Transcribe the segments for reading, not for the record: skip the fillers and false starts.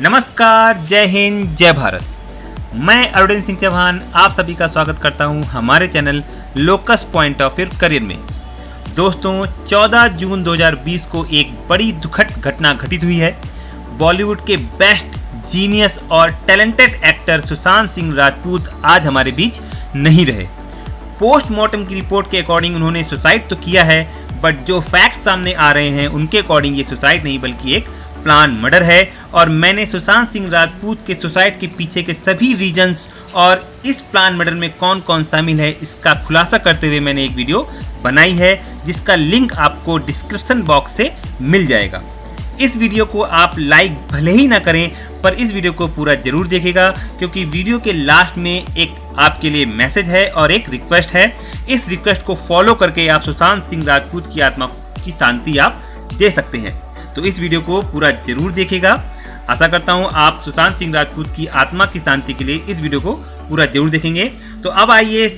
नमस्कार, जय हिंद, जय भारत। मैं अरुण सिंह चौहान आप सभी का स्वागत करता हूं हमारे channel locus point of view career में। दोस्तों, 14 जून 2020 को एक बड़ी दुखद घटना घटित हुई है। बॉलीवुड के बेस्ट, जीनियस और टैलेंटेड एक्टर सुशांत सिंह राजपूत आज हमारे बीच नहीं रहे। पोस्टमार्टम की रिपोर्ट के अकॉर्डिंग उन्होंने सुसाइड तो किया है, बट जो फैक्ट्स सामने आ रहे हैं उनके अकॉर्डिंग ये सुसाइड नहीं बल्कि एक प्लान मर्डर है। और मैंने सुशांत सिंह राजपूत के सुसाइड के पीछे के सभी रीजंस और इस प्लान मर्डर में कौन कौन शामिल है इसका खुलासा करते हुए मैंने एक वीडियो बनाई है, जिसका लिंक आपको डिस्क्रिप्शन बॉक्स से मिल जाएगा। इस वीडियो को आप लाइक भले ही ना करें, पर इस वीडियो को पूरा जरूर देखिएगा, क्योंकि वीडियो के लास्ट में एक आपके लिए मैसेज है और एक रिक्वेस्ट है। इस रिक्वेस्ट को फॉलो करके आप सुशांत सिंह राजपूत की आत्मा की शांति आप दे सकते हैं। तो इस वीडियो को पूरा जरूर देखिएगा। आशा करता हूं आप सुशांत सिंह राजपूत की आत्मा की शांति के लिए इस वीडियो को पूरा जरूर देखेंगे। तो अब आइए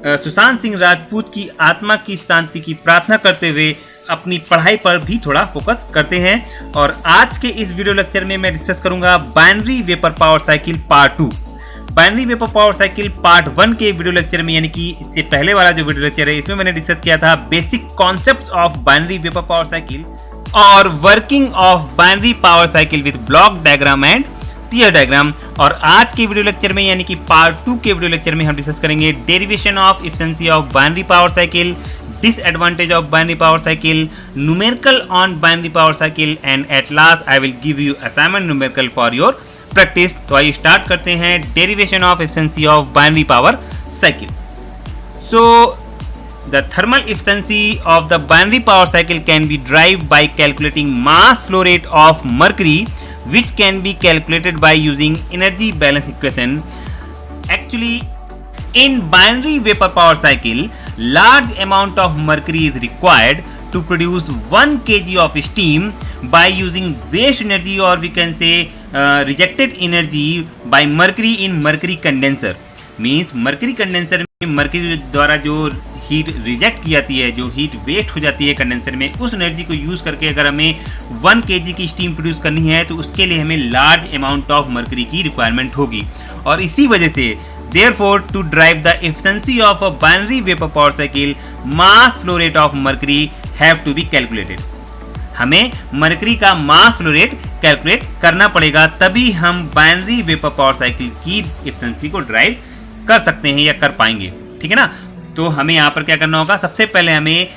सुशांत सिंह राजपूत की आत्मा की शांति की प्रार्थना करते हुए अपनी पढ़ाई पर भी थोड़ा फोकस करते हैं। और आज के इस वीडियो लेक्चर में मैं डिस्कस करूंगा binary vapour power cycle part 2। Binary vapour power cycle part 1 के वीडियो लेक्चर में, यानी कि इससे पहले वाला जो वीडियो लेक्चर है, इसमें मैंने डिस्कस किया था basic concepts of binary vapour power cycle और working of binary power cycle with block diagram and tier diagram. और आज के वीडियो लेक्चर में, यानी कि पार्ट 2 के वीडियो लेक्चर में हम डिस्कस करेंगे derivation of efficiency of binary power cycle, disadvantage of binary power cycle, numerical on binary power cycle, and at last I will give you assignment numerical for your practice। तो आइए start करते हैं derivation of efficiency of binary power cycle। So the thermal efficiency of the binary power cycle can be derived by calculating mass flow rate of mercury, which can be calculated by using energy balance equation। Actually, in binary vapor power cycle, large amount of mercury is required to produce 1 kg of steam by using waste energy, or we can say rejected energy by mercury in mercury condenser। Means mercury condenser में mercury द्वारा जो heat reject की जाती है, जो heat waste हो जाती है कंडेंसर में, उस एनर्जी को यूज करके अगर हमें 1 kg की स्टीम प्रोड्यूस करनी है तो उसके लिए हमें लार्ज अमाउंट ऑफ मर्करी की रिक्वायरमेंट होगी। और इसी वजह से therefore to derive the efficiency of a binary vapor power cycle, mass flow rate of mercury have to be calculated। हमें मरकरी का मास फ्लो रेट कैलकुलेट करना पड़ेगा, तभी हम बाइनरी वेपर पावर साइकिल की एफिशिएंसी को ड्राइव कर सकते हैं या कर पाएंगे। ठीक है ना। तो हमें यहाँ पर क्या करना होगा, सबसे पहले हमें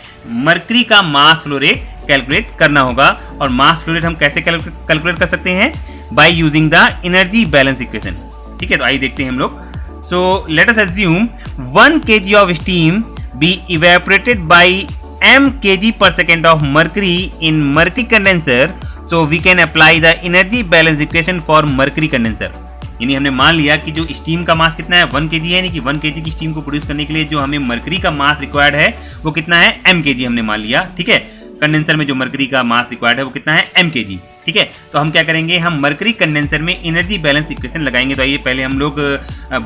मरकरी का मास फ्लो रेट कैलकुलेट करना होगा। और मास फ्लो रेट हम कैसे कैलकुलेट कर सकते हैं? By using the energy balance equation. ठीक है, तो आइए देखते हैं हम लोग। So let us assume 1 kg of steam be evaporated by m kg per second of mercury in mercury condenser, so we can apply the energy balance equation for mercury condenser। यानी हमने मान लिया कि जो स्टीम का मास कितना है 1 kg है, यानी कि 1 kg की स्टीम को प्रोड्यूस करने के लिए जो हमें मर्करी का मास रिक्वायर्ड है वो कितना है, m kg हमने मान लिया। ठीक है, कंडेंसर में जो मर्करी का मास रिक्वायर्ड है वो कितना है, m kg। ठीक है, तो हम क्या करेंगे, हम मर्करी कंडेंसर में एनर्जी बैलेंस इक्वेशन लगाएंगे। तो आइए पहले हम लोग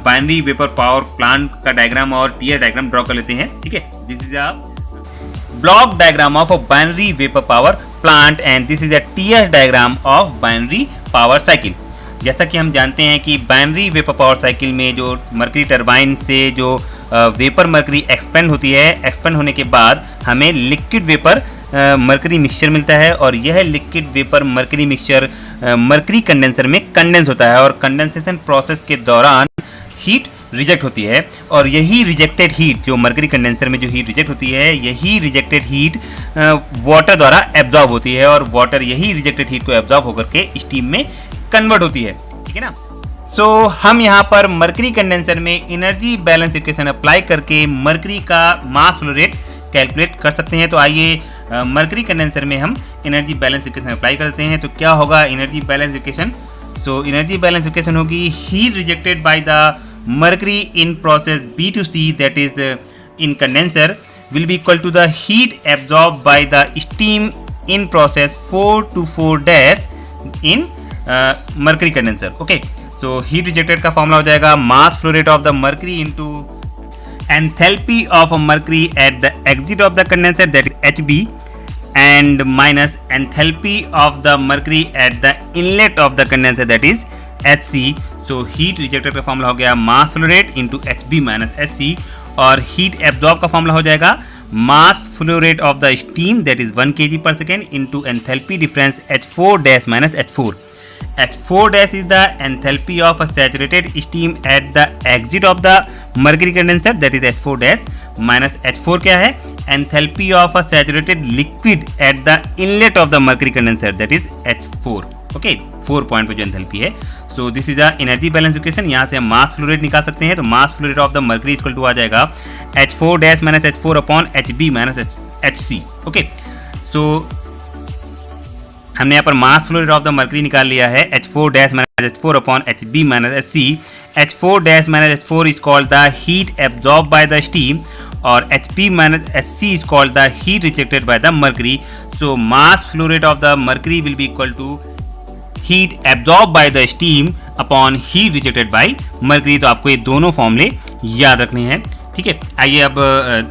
बाइनरी वेपर पावर प्लांट का डायग्राम और टीयर डायग्राम ड्रॉ कर लेते हैं। ठीक है, this is a block diagram of a binary vapour power plant and this is a tier diagram of binary power cycle. जैसा कि हम जानते हैं कि बाइनरी वेपर पावर साइकिल में जो मर्करी टरबाइन से जो वेपर मर्करी एक्सपेंड होती है, एक्सपेंड होने के बाद हमें लिक्विड वेपर मर्करी मिक्सचर मिलता है। और यह liquid vapour mercury mixture mercury condenser में कंडेंस होता है और कंडेंसेशन प्रोसेस के दौरान हीट रिजेक्ट होती है। और यही रिजेक्टेड हीट, जो मर्करी कंडेंसर में जो हीट रिजेक्ट होती है, यही रिजेक्टेड हीट वाटर द्वारा एब्जॉर्ब होती है और वाटर यही रिजेक्टेड हीट को एब्जॉर्ब होकर के स्टीम में कन्वर्ट होती है। ठीक है ना। सो हम यहाँ पर मर्करी कंडेंसर में एनर्जी बैलेंस इक्वेशन अप्लाई करके मर्करी का मास फ्लो रेट कैलकुलेट कर सकते हैं। तो आइए मर्करी कंडेंसर में हम एनर्जी बैलेंस इक्वेशन अप्लाई करते हैं। तो क्या होगा energy balance equation? So energy balance equation होगी heat rejected by the mercury in process B to C, that is in condenser, will be equal to the heat absorbed by the steam in process 4 to 4 in mercury condenser। Okay, so heat rejected का formula हो जाएगा mass flow rate of the mercury into enthalpy of mercury at the exit of the condenser, that is HB, and minus enthalpy of the mercury at the inlet of the condenser, that is Hc. So heat rejected का formula हो गया मास flow rate into Hb minus Hc, और heat absorb का formula हो जाएगा mass flow rate of the steam, that is 1 kg per second into enthalpy difference H4 dash minus H4. H4 dash is the enthalpy of a saturated steam at the exit of the mercury condenser, that is H4 dash minus H4 क्या है, enthalpy of a saturated liquid at the inlet of the mercury condenser, that is H4. Okay 4 point पे जो enthalpy है. So this is a energy balance equation. यहाँ से हम मास flow rate निकाल सकते हैं. तो mass flow rate of the mercury equal to आ जाएगा H4 dash minus H4 upon HB minus HC. Okay so हमने यहाँ पर mass flow rate of the mercury निकाल लिया है H4 dash minus H4 upon HB minus HC. H4 dash minus H4 is called the heat absorb by the steam, और HB minus HC is called the heat rejected by the mercury. So mass flow rate of the mercury will be equal to heat absorb by the steam upon heat rejected by mercury. तो आपको ये दोनों फॉर्मूले याद रखने हैं. ठीक है, आइए अब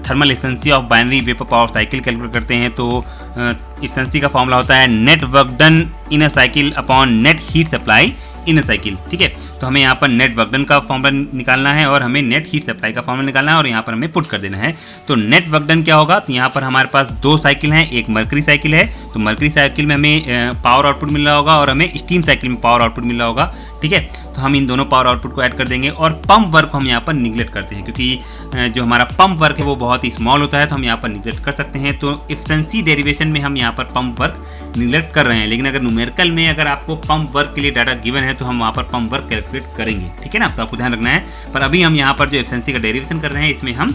thermal efficiency of binary vapour power cycle calculate करते हैं. तो एफिशिएंसी का फॉर्मूला होता है net work done in a cycle upon net heat supply in a cycle. ठीक है, तो हमें यहाँ पर नेट वर्क डन का फॉर्मूला निकालना है और हमें नेट हीट सप्लाई का फॉर्मूला निकालना है और यहाँ पर हमें पुट कर देना है. तो नेट वर्क डन क्या होगा, तो यहाँ पर हमारे पास दो साइकिल हैं, एक मर्करी साइकिल है. तो मर्करी साइकिल में हमें पावर आउटपुट मिल रहा होगा और हमें स्टीम साइकिल में पावर आउटपुट मिल रहा होगा. ठीक है, तो हम इन दोनों पावर आउटपुट को ऐड कर देंगे और पंप वर्क को हम यहाँ पर निगलेक्ट करते हैं क्योंकि जो हमारा पंप वर्क है वो बहुत ही स्मॉल होता है, तो हम यहाँ पर निगलेक्ट कर सकते हैं. तो एफिशिएंसी डेरिवेशन में हम यहाँ पर पंप वर्क निगलेक्ट कर रहे हैं, लेकिन अगर न्यूमेरिकल में अगर आपको पंप वर्क के लिए डाटा गिवन है तो हम वहाँ पर पंप वर्क कैलकुलेट करेंगे. ठीक है ना, तो आपको ध्यान रखना है. पर अभी हम यहाँ पर जो एफिशिएंसी का डेरिवेशन कर रहे हैं इसमें हम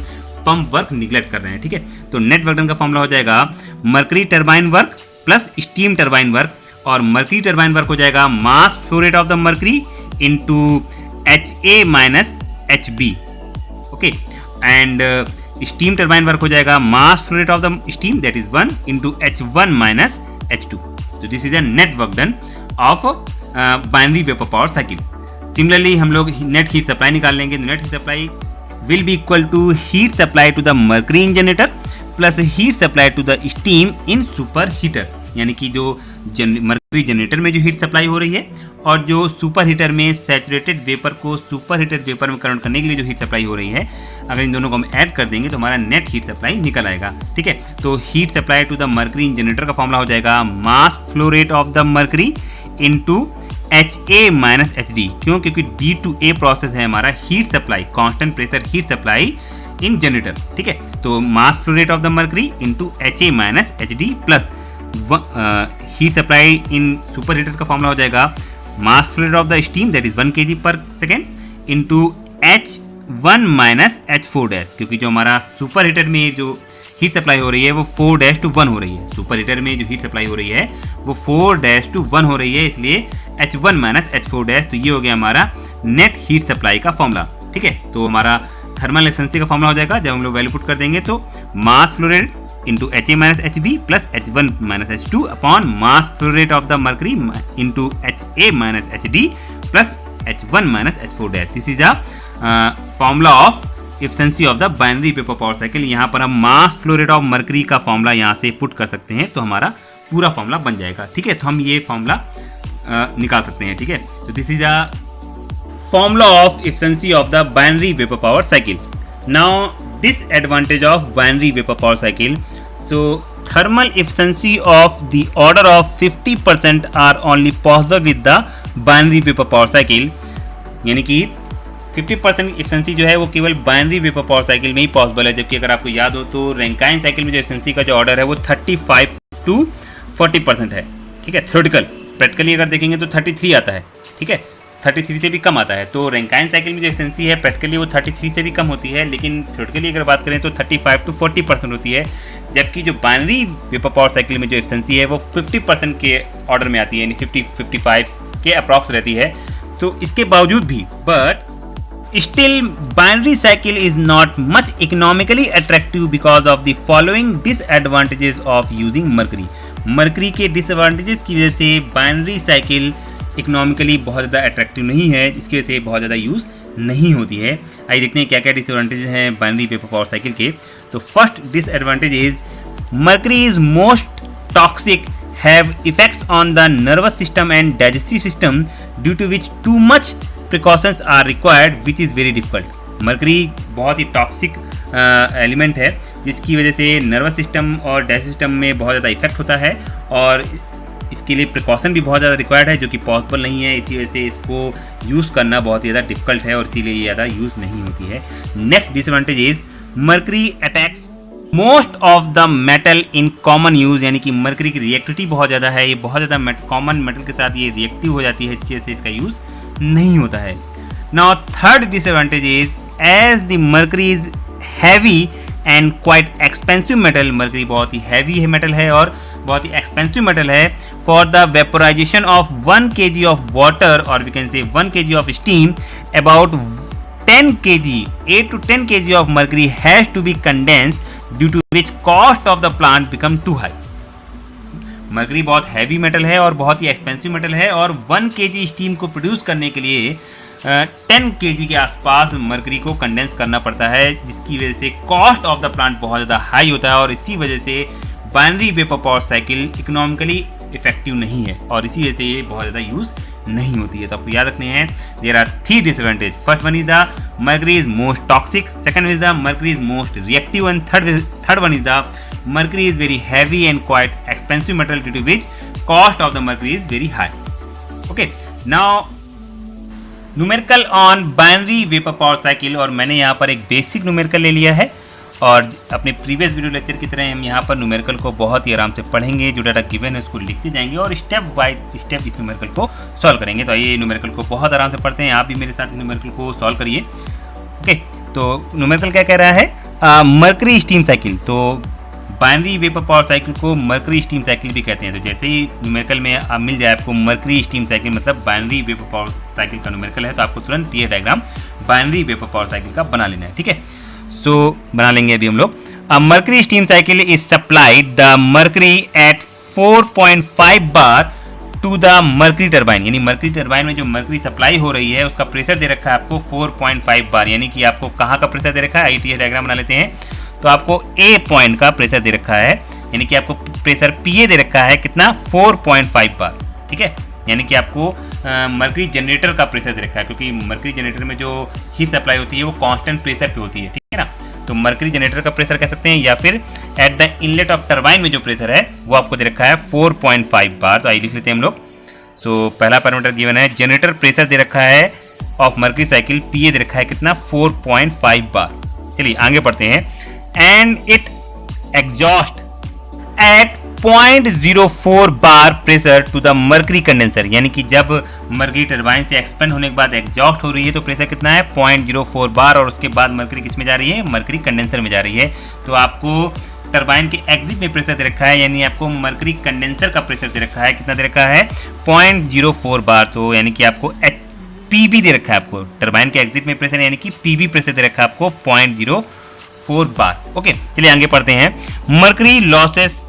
पंप वर्क निगलेक्ट कर रहे हैं. ठीक है, तो नेट वर्क डन का फॉर्मूला हो जाएगा mercury turbine work plus steam turbine work, और मर्करी टरबाइन वर्क हो जाएगा mass flow rate of the mercury into HA minus HB. Okay, and steam turbine work हो जाएगा mass flow rate of the steam, that is 1 into H1 minus H2. तो this is a net work done of binary vapour power cycle. Similarly हम लोग net heat supply निकाल लेंगे. Net heat supply will be equal to heat supply to the mercury in generator plus heat supply to the steam in super heater. यानी कि जो mercury generator में जो heat supply हो रही है और जो सुपर हीटर में सैचुरेटेड वेपर को सुपर हीटेड वेपर में कन्वर्ट करने के लिए जो हीट सप्लाई हो रही है, अगर इन दोनों को हम ऐड कर देंगे तो हमारा नेट हीट सप्लाई निकल आएगा. ठीक है, तो heat supply to the mercury in generator का फॉर्मूला हो जाएगा mass flow rate of the mercury into HA minus HD. क्यों, क्योंकि D2A प्रोसेस है हमारा heat supply, constant pressure heat supply in generator. ठीक है, तो mass flow rate of the mercury into HA minus HD plus heat supply in super heater का formula हो जाएगा mass flow rate of the steam, that is 1 kg पर second into H1 minus H4 dash. क्योंकि जो हमारा super heater में जो heat supply हो रही है वो 4 डैश टू 1 हो रही है. सुपर हीटर में जो हीट सप्लाई हो रही है वो 4 डैश टू 1 हो रही है, इसलिए H1 माइनस H4 डैश. तो ये हो गया हमारा नेट हीट सप्लाई का फॉर्मूला. ठीक है, तो हमारा थर्मल एफिशिएंसी का फॉर्मूला हो जाएगा जब हम लोग वैल्यू पुट कर देंगे तो mass flow rate into HA minus HB plus H1 minus H2 upon mass flow rate of the mercury into HA minus HD plus H1 minus H4 dash. This is a formula of efficiency of the binary vapour power cycle. यहाँ पर हम मास flow rate of mercury का formula यहाँ से put कर सकते हैं तो हमारा पूरा फॉर्मूला बन जाएगा. ठीक है, तो हम ये फॉर्मूला निकाल सकते हैं. ठीक है, तो this is a formula of efficiency of the binary vapour power cycle. Now disadvantage of binary vapor power cycle. So thermal efficiency of the order of 50% are only possible with the binary vapor power cycle. यानी कि 50% efficiency जो है वो केवल binary vapour power cycle में ही possible है. जबकि अगर आपको याद हो तो रैंकाइन साइकिल में जो एफिशिएंसी का जो ऑर्डर है वो 35 to 40% है. ठीक है, थ्योरेटिकल. प्रैक्टिकली अगर देखेंगे तो 33 आता है. ठीक है, 33 से भी कम आता है. तो रैंकाइन साइकिल में जो एफिशिएंसी है प्रैक्टिकली वो 33 से भी कम होती है, लेकिन थ्योरेटिकली अगर बात करें तो 35 to 40% होती है. जबकि जो बाइनरी वेपर पावर साइकिल में जो एफिशिएंसी है वो 50% के ऑर्डर में आती है, यानी 50-55 के अप्रॉक्स रहती है. तो इसके बावजूद भी but still binary cycle is not much economically attractive because of the following disadvantages of using mercury. Mercury के डिसएडवांटेजेस की वजह से बाइनरी साइकिल इकोनॉमिकली बहुत ज़्यादा अट्रैक्टिव नहीं है, जिसकी वजह से बहुत ज़्यादा यूज़ नहीं होती है. आइए देखते हैं क्या क्या डिसएडवांटेज हैं बाइनरी वेपर पावर साइकिल के. तो first disadvantage is mercury is most toxic, have effects on the nervous system and digestive system, due to which too much precautions are required, which is very difficult. Mercury बहुत ही toxic element है जिसकी वजह से nervous system और digestive system में बहुत ज़्यादा effect होता है और इसके लिए प्रिकॉशन भी बहुत ज़्यादा रिक्वायर्ड है जो कि पॉसिबल नहीं है। इसी वजह से इसको यूज़ करना बहुत ही ज़्यादा डिफिकल्ट है और इसीलिए ये ज़्यादा यूज़ नहीं होती है। Next disadvantage is mercury attacks most of the metal in common use, यानी कि मरकरी की रिएक्टिविटी बहुत ज़्यादा है, ये बहुत ज़्यादा कॉमन मेटल के साथ ये रिएक्टिव हो जाती है जिसकी वजह से इसका यूज़ नहीं होता है। Now third disadvantage is as the mercury is heavy and quite expensive metal, mercury बहुत ही हैवी है मेटल है और बहुत ही एक्सपेंसिव मेटल है। For the vaporisation of 1 kg of water और we can say 1 kg of steam, about 10 kg 8 to 10 kg of mercury has to be condensed, due to which cost of the plant become too high. Mercury बहुत heavy metal है और बहुत ही expensive metal है और 1 kg steam को produce करने के लिए 10 kg के आसपास मरकरी को कंडेंस करना पड़ता है, जिसकी वजह से कॉस्ट ऑफ द प्लांट बहुत ज़्यादा हाई होता है और इसी वजह से binary vapour power cycle economically effective नहीं है और इसी वजह से ये बहुत ज़्यादा यूज़ नहीं होती है। तो आपको याद रखने हैं there are 3 disadvantage. First one is the mercury is most toxic, second is the mercury is most reactive and third one is the mercury is very heavy and quite expensive metal, due to which cost of the mercury is very high. Okay, now numerical on binary vapour power cycle, और मैंने यहाँ पर एक basic numerical ले लिया है और अपने प्रीवियस वीडियो लेक्चर की तरह हम यहाँ पर न्यूमेरिकल को बहुत ही आराम से पढ़ेंगे, जो डाटा गिवन है उसको लिखते जाएंगे और स्टेप बाय स्टेप इस न्यूमेरिकल को सॉल्व करेंगे। तो आइए न्यूमेरिकल को बहुत आराम से पढ़ते हैं, आप भी मेरे साथ न्यूमेरिकल को सॉल्व करिए। ओके, तो न्यूमेरिकल क्या कह रहा है, मरकरी स्टीम साइकिल। तो बाइनरी वेपर पावर साइकिल को मरकरी स्टीम साइकिल भी कहते हैं। तो जैसे ही न्यूमेरिकल में मिल जाए आपको मरकरी स्टीम साइकिल मतलब बाइनरी वेपर पावर साइकिल का न्यूमेरिकल है, तो आपको तुरंत ये diagram binary vapour power cycle का बना लेना है। ठीक है, सो बना लेंगे अभी हम लोग। Mercury steam cycle is supplied the mercury at 4.5 bar to the mercury turbine, यानी मरकरी टरबाइन में जो मरकरी सप्लाई हो रही है उसका प्रेशर दे रखा है आपको 4.5 बार, यानी कि आपको कहाँ का प्रेशर दे रखा है, आइए डायग्राम बना लेते हैं। तो आपको ए पॉइंट का प्रेशर दे रखा है, यानी कि आपको प्रेशर पीए दे रखा है कितना 4.5 बार। ठीक है, यानी कि आपको मरकरी जनरेटर का प्रेशर दे रखा है, क्योंकि मरकरी जनरेटर में जो हीट सप्लाई होती है वो कांस्टेंट प्रेशर पे होती है। ठीक है ना, तो मरकरी जनरेटर का प्रेशर कह सकते हैं, या फिर eight the inlet of turbine में जो प्रेशर है वो आपको दे रखा है 4.5 बार। तो आइए लिख लेते हैं हम लोग। सो पहला पैरामीटर गिवन है, जनरेटर प्रेशर दे रखा है ऑफ मरकरी साइकिल, पीए दे रखा है कितना 4.5 बार। चलिए आगे बढ़ते हैं। And it exhaust at 0.04 bar pressure to the mercury condenser, यानी कि जब मरकरी टरबाइन से एक्सपेंड होने के बाद एग्जॉस्ट हो रही है तो प्रेशर कितना है 0.04 बार, और उसके बाद मरकरी किस में जा रही है, मरकरी कंडेंसर में जा रही है। तो आपको टरबाइन के एग्जिट में प्रेशर दे रखा है, यानी आपको मरकरी कंडेंसर का प्रेशर दे रखा है, कितना दे रखा है 0.04 बार। तो यानी कि आपको पीबी दे रखा है, आपको टरबाइन के एग्जिट में प्रेशर यानी कि पीबी प्रेशर दे रखा है आपको 0.04 बार। ओके, चलिए आगे पढ़ते हैं। Mercury losses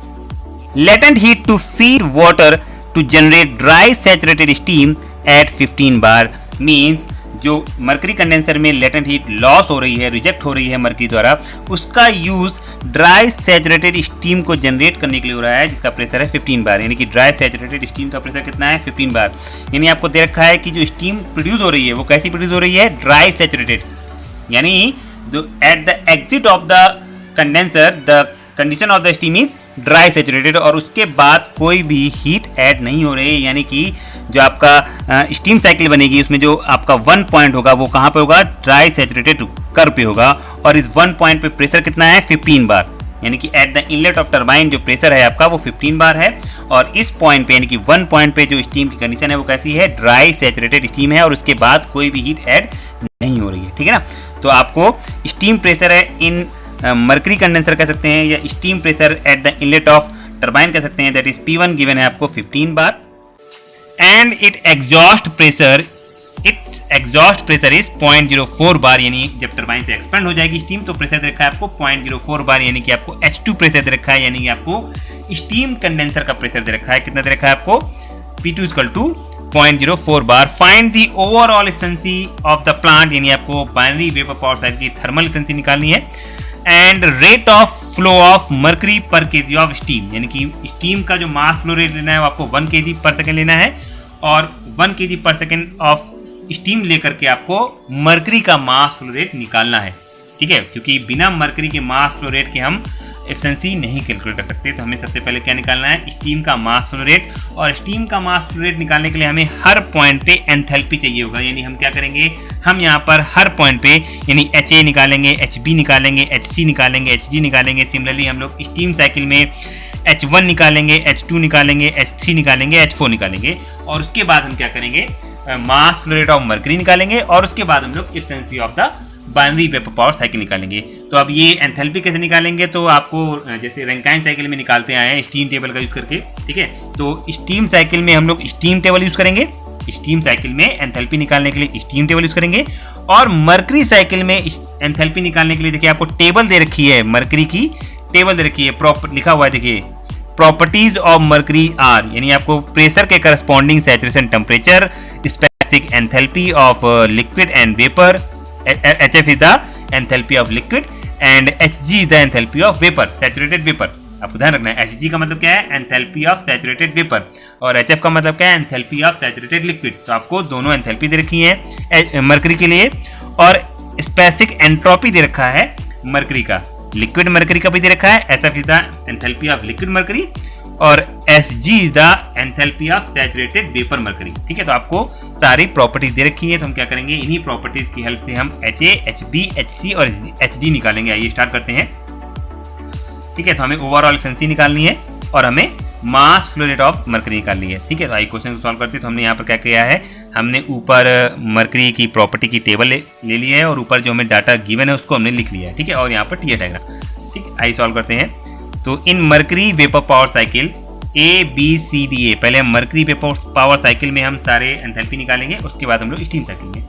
latent heat to feed water to generate dry saturated steam at 15 bar, means जो मरकरी कंडेंसर में लेटेंट हीट लॉस हो रही है, रिजेक्ट हो रही है मरकरी द्वारा, उसका यूज ड्राई सैचुरेटेड स्टीम को जनरेट करने के लिए हो रहा है, जिसका प्रेशर है 15 बार, यानी कि ड्राई सैचुरेटेड स्टीम का प्रेशर कितना है 15 बार। यानी आपको दे रखा है कि जो स्टीम प्रोड्यूस हो रही है वो कैसी प्रोड्यूस हो रही है, ड्राई सैचुरेटेड, यानी जो at the exit of the condenser the condition of the steam is dry saturated, और उसके बाद कोई भी हीट ऐड नहीं हो रही है, यानी कि जो आपका स्टीम साइकिल बनेगी उसमें जो आपका 1 पॉइंट होगा वो कहाँ पे होगा, ड्राई सैचुरेटेड कर्व पे होगा, और इस 1 पॉइंट पे प्रेशर कितना है 15 बार, यानी कि eight the inlet of turbine जो प्रेशर है आपका वो 15 बार है, और इस पॉइंट पे यानी कि 1 पॉइंट पे जो स्टीम की कंडीशन है वो कैसी है, ड्राई सैचुरेटेड स्टीम है, और उसके बाद कोई भी हीट ऐड नहीं हो रही है। ठीक है ना, तो आपको स्टीम प्रेशर है इन मरकरी कंडेंसर कह सकते हैं, या steam pressure at the inlet of turbine कह सकते हैं, दैट इज P1 गिवन है आपको 15 bar, and its exhaust pressure is 0.04 bar, यानी जब टरबाइन से एक्सपेंड हो जाएगी स्टीम तो प्रेशर दे रखा है आपको 0.04 बार, यानी कि आपको H2 प्रेशर दे रखा है, यानी कि आपको स्टीम कंडेंसर का प्रेशर दे रखा है, कितना दे रखा है आपको P2 = 0.04 bar. Find the overall efficiency of the plant, यानी आपको बाइनरी वेपर पावर साइकिल की थर्मल एफिशिएंसी निकालनी है। And rate of flow of mercury पर केजी ऑफ स्टीम, यानी कि स्टीम का जो मास फ्लो रेट लेना है वो आपको 1 kg पर सेकेंड लेना है और 1 kg पर सेकेंड ऑफ स्टीम लेकर के आपको मर्करी का मास फ्लो रेट निकालना है। ठीक है, क्योंकि बिना मर्करी के मास फ्लो रेट के हम एफिशिएंसी नहीं कैलकुलेट कर सकते। तो हमें सबसे पहले क्या निकालना है, स्टीम का मास फ्लो रेट। और स्टीम का मास फ्लो रेट निकालने के लिए हमें हर पॉइंट पे एंथैल्पी चाहिए होगा, यानी हम क्या करेंगे, हम यहाँ पर हर पॉइंट पे यानी HA निकालेंगे, HB निकालेंगे, HC निकालेंगे, HG निकालेंगे। सिमिलरली हम लोग स्टीम साइकिल में H1 निकालेंगे, H2 निकालेंगे, H3 निकालेंगे, H4 निकालेंगे और उसके बाद हम क्या करेंगे, मास फ्लो रेट ऑफ मर्करी निकालेंगे और उसके बाद हम लोग efficiency of the binary vapour power cycle निकालेंगे। तो अब ये एंथैल्पी कैसे निकालेंगे, तो आपको जैसे रैंकाइन साइकिल में निकालते आए हैं स्टीम टेबल का यूज करके। ठीक है, तो स्टीम साइकिल में हम लोग स्टीम टेबल यूज करेंगे, स्टीम साइकिल में एंथैल्पी निकालने के लिए स्टीम टेबल यूज करेंगे। और मर्करी साइकिल में एंथैल्पी निकालने के लिए देखिए आपको टेबल दे रखी है, मर्करी की टेबल दे रखी है, प्रॉपर लिखा हुआ है, देखिए प्रॉपर्टीज ऑफ मर्करी आर, यानी आपको प्रेशर के corresponding saturation temperature, specific enthalpy of liquid and vapour, HF is the enthalpy of liquid and Hg is the enthalpy of vapor, saturated vapor। आपको ध्यान रखना है, Hg का मतलब क्या है, enthalpy of saturated vapor, और HF का मतलब क्या है, enthalpy of saturated liquid। तो आपको दोनों enthalpy दे रखी है मर्करी के लिए और स्पेसिफिक एंट्रोपी दे रखा है मर्करी का, लिक्विड मर्करी का भी दे रखा है, SF is the enthalpy of liquid mercury और Sg is the enthalpy of saturated vapour mercury. ठीक है, तो आपको सारी प्रॉपर्टीज दे रखी है, तो हम क्या करेंगे, इन्हीं प्रॉपर्टीज की हेल्प से हम HA, HB, HC और HG निकालेंगे। आइए स्टार्ट करते हैं। ठीक है, तो हमें ओवरऑल एफिशिएंसी निकालनी है और हमें मास फ्लो रेट ऑफ मर्करी निकालनी है। ठीक है, तो आइए क्वेश्चन को सॉल्व करते हैं। तो हमने यहाँ पर क्या किया है, हमने ऊपर मर्करी की प्रॉपर्टी की टेबल ले ली है और ऊपर जो हमें डाटा गिवन है उसको हमने लिख लिया है। ठीक है, और यहाँ पर टी डायग्राम। ठीक है, आइए सॉल्व करते हैं। तो in mercury vapour power cycle ABCDA, पहले हम मर्करी वेपर पावर साइकिल में हम सारे एंथैल्पी निकालेंगे, उसके बाद हम लोग स्टीम साइकिल में।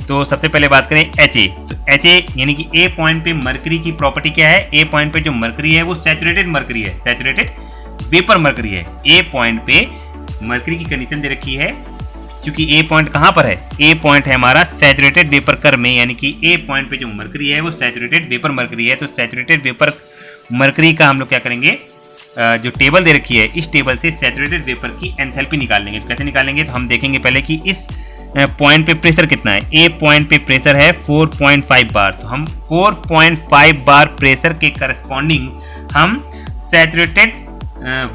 तो सबसे पहले बात करें HA, तो HA यानी कि A पॉइंट पे मर्करी की प्रॉपर्टी क्या है, A पॉइंट पे जो मर्करी है वो सैचुरेटेड मर्करी है, सैचुरेटेड वेपर मर्करी है। A पॉइंट पे मर्करी की कंडीशन दे रखी है, क्योंकि A पॉइंट कहाँ पर है, A पॉइंट है हमारा सैचुरेटेड वेपर कर्व में, यानी कि A पॉइंट पे जो मर्करी है वो सैचुरेटेड वेपर मर्करी है। तो सैचुरेटेड वेपर मर्करी का हम लोग क्या करेंगे, जो टेबल दे रखी है इस टेबल से सैचुरेटेड वेपर की एंथैल्पी निकालेंगे। तो कैसे निकालेंगे, तो हम देखेंगे पहले कि इस पॉइंट पे प्रेशर कितना है। A पॉइंट पे प्रेशर है 4.5 बार, तो हम 4.5 बार प्रेशर के करस्पॉन्डिंग हम सैचुरेटेड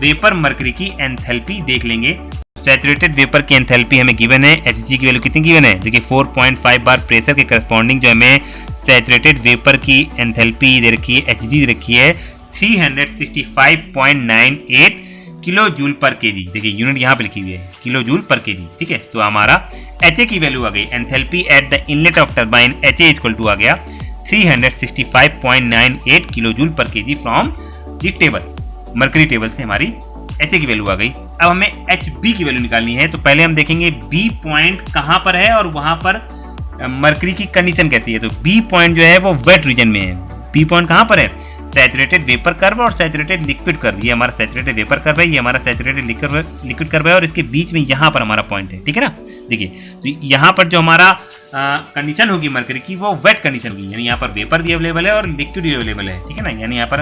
वेपर मर्करी की एंथैल्पी देख लेंगे। सैचुरेटेड वेपर की एंथैल्पी हमें गिवन है, Hg की वैल्यू कितनी गिवन है, देखिए 4.5 बार प्रेशर के करस्पॉन्डिंग जो हमें सैचुरेटेड वेपर की एंथैल्पी दे रखी है, Hg दे रखी है 365.98 किलो जूल पर केजी। देखिए यूनिट यहाँ पे लिखी हुई है, किलो जूल पर केजी। ठीक है, तो हमारा HA की वैल्यू आ गई, enthalpy at the inlet of turbine HA equal to आ गया 365.98 kilo joule per kg from the table, mercury table से हमारी HA की वैल्यू आ गई। अब हमें HB की वैल्यू निकालनी है, तो पहले हम देखेंगे B पॉइंट कहाँ पर है और वहाँ पर मर्करी की कंडीशन कैसी है। तो B पॉइंट जो है वो वेट रीजन में है। B पॉइंट कहाँ पर है, सैचुरेटेड वेपर कर्व और सैचुरेटेड लिक्विड कर्व। ये हमारा सैचुरेटेड वेपर कर्व है, ये हमारा सैचुरेटेड लिक्विड कर्व है और इसके बीच में यहाँ पर हमारा पॉइंट है। ठीक है ना, देखिए तो यहाँ पर जो हमारा कंडीशन होगी मर्करी की वो वेट कंडीशन होगी, यानी यहाँ पर वेपर भी अवेलेबल है और लिक्विड भी अवेलेबल है। ठीक है ना, यानी यहाँ पर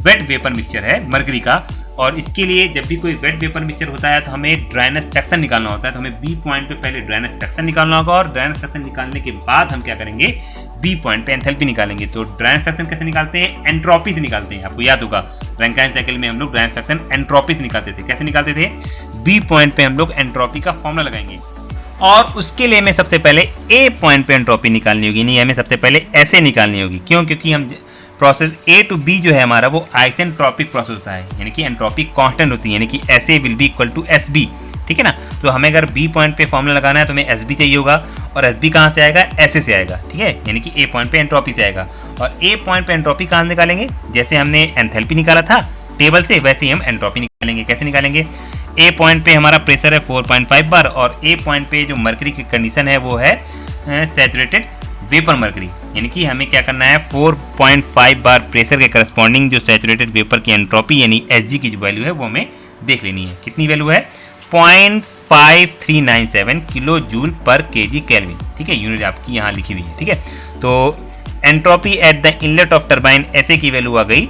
वेट वेपर मिक्सचर है मर्करी का। और इसके लिए जब भी कोई वेट वेपर मिक्सचर होता है तो हमें ड्राइनेस फ्रैक्शन निकालना होता है। तो हमें B पॉइंट पे पहले ड्राइनेस फ्रैक्शन निकालना होगा और ड्राइनेस फ्रैक्शन निकालने के बाद हम क्या करेंगे, B पॉइंट पे एंथैल्पी निकालेंगे। तो ड्राइनेस फ्रैक्शन कैसे निकालते हैं, एंट्रोपी से निकालते हैं। आपको याद होगा रैंकाइन साइकिल में हम लोग ड्राइनेस फ्रैक्शन एंट्रोपी से निकालते थे। कैसे निकालते थे, B पॉइंट पे हम लोग एंट्रोपी का फॉर्मूला लगाएंगे और उसके लिए हमें सबसे पहले A पॉइंट पे एंट्रोपी निकालनी होगी, नहीं हमें सबसे पहले ऐसे निकालनी होगी। क्यों, क्योंकि हम प्रोसेस A टू B जो है हमारा वो आइसेंट्रोपिक प्रोसेस होता है, यानी कि एंट्रोपी कांस्टेंट होती है, यानी कि SA will be equal to SB। ठीक है ना, तो हमें अगर B पॉइंट पे फॉर्मूला लगाना है तो हमें SB चाहिए होगा और SB कहाँ से आएगा, SA से आएगा। ठीक है, यानी कि A पॉइंट पे एंट्रोपी से आएगा। और A पॉइंट पे एंट्रोपी कहाँ से निकालेंगे, जैसे हमने एंथैल्पी निकाला था टेबल से वैसे ही हम एंट्रोपी निकालेंगे। कैसे निकालेंगे, A पॉइंट पे हमारा प्रेशर है 4.5 बार और A पॉइंट पे जो मर्करी की कंडीशन है वो है सैचुरेटेड वेपर मर्करी, यानी कि हमें क्या करना है 4.5 बार प्रेशर के करस्पॉन्डिंग जो सैचुरेटेड वेपर की एंट्रोपी यानी Hg की जो वैल्यू है वो हमें देख लेनी है। कितनी वैल्यू है, 0.5397 kilo joule per KG kelvin. ठीक है, यूनिट आपकी यहाँ लिखी हुई है। ठीक है, तो entropy eight the inlet of turbine ऐसे की वैल्यू आ गई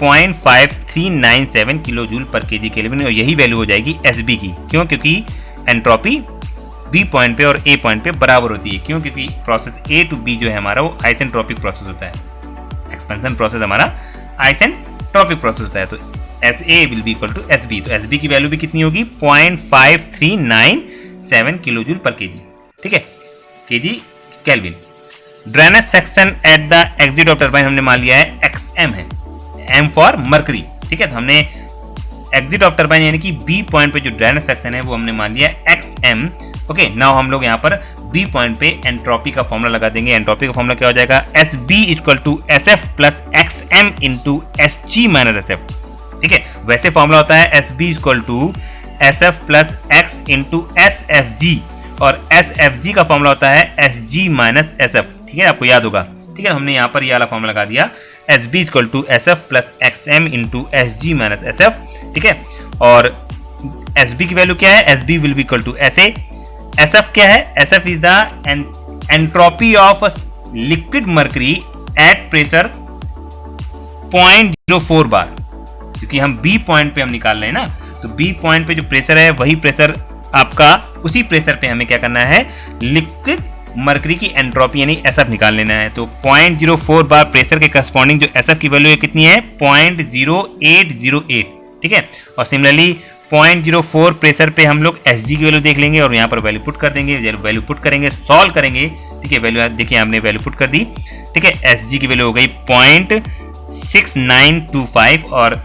0.5397 kilo joule per KG kelvin, और यही वैल्यू हो जाएगी एसबी की। क्यों? क्योंकि एंट्रोपी बी पॉइंट पे और ए पॉइंट पे बराबर होती है। क्यों? क्योंकि प्रोसेस ए टू बी जो है हमारा वो आइसेंट्रोपिक प्रोसेस होता है। एक्सपेंशन प्रोसेस हमारा आइसेंट्रोपिक प्रोसेस होता है। तो S A will be equal to S B. तो एस बी की वैल्यू भी कितनी होगी? 0.5397 किलो जूल पर केजी। ठीक है, KG kelvin. Drainage section at the exit of turbine हमने मान लिया है एक्सएम है, एम फॉर मर्करी। ठीक है, तो हमने एग्जिट ऑफ टरबाइन यानी कि बी पॉइंट पे जो ड्रेनेज सेक्शन है वो हमने मान लिया एक्सएम। ओके, नाउ हम लोग यहाँ पर बी पॉइंट पे एंट्रोपी का फॉर्मूला लगा देंगे। एंट्रोपी का फॉर्मूला क्या हो जाएगा? S B equal to S F plus X M into S G minus S F. ठीक है, वैसे फॉर्मूला होता है S B equal to S F plus X into S F G, और एस एफ जी का formula होता है S G minus S F. ठीक है, आपको याद होगा। ठीक है, हमने यहाँ पर ये वाला फॉर्मूला लगा दिया, S B equal to S F plus X M into S G minus S F. ठीक है, और एस बी की वैल्यू क्या है? S B will be equal to S A. S F क्या है? S F is the entropy of liquid mercury at pressure 0.04 bar. क्योंकि हम बी पॉइंट पे हम निकाल रहे हैं ना, तो बी पॉइंट पे जो प्रेशर है वही प्रेशर आपका, उसी प्रेशर पे हमें क्या करना है? लिक्विड मर्करी की एंट्रोपी यानी एसएफ निकाल लेना है। तो 0.04 बार प्रेशर के करस्पॉन्डिंग जो एसएफ की वैल्यू है कितनी है? 0.0808। ठीक है, और सिमिलरली 0.04 प्रेशर पे हम लोग एसजी की वैल्यू देख लेंगे और यहाँ पर वैल्यू पुट कर देंगे। वैल्यू पुट करेंगे, सॉल्व करेंगे। ठीक है, वैल्यू देखिए हमने वैल्यू पुट कर दी। ठीक है, एसजी की वैल्यू हो गई 0.6925 और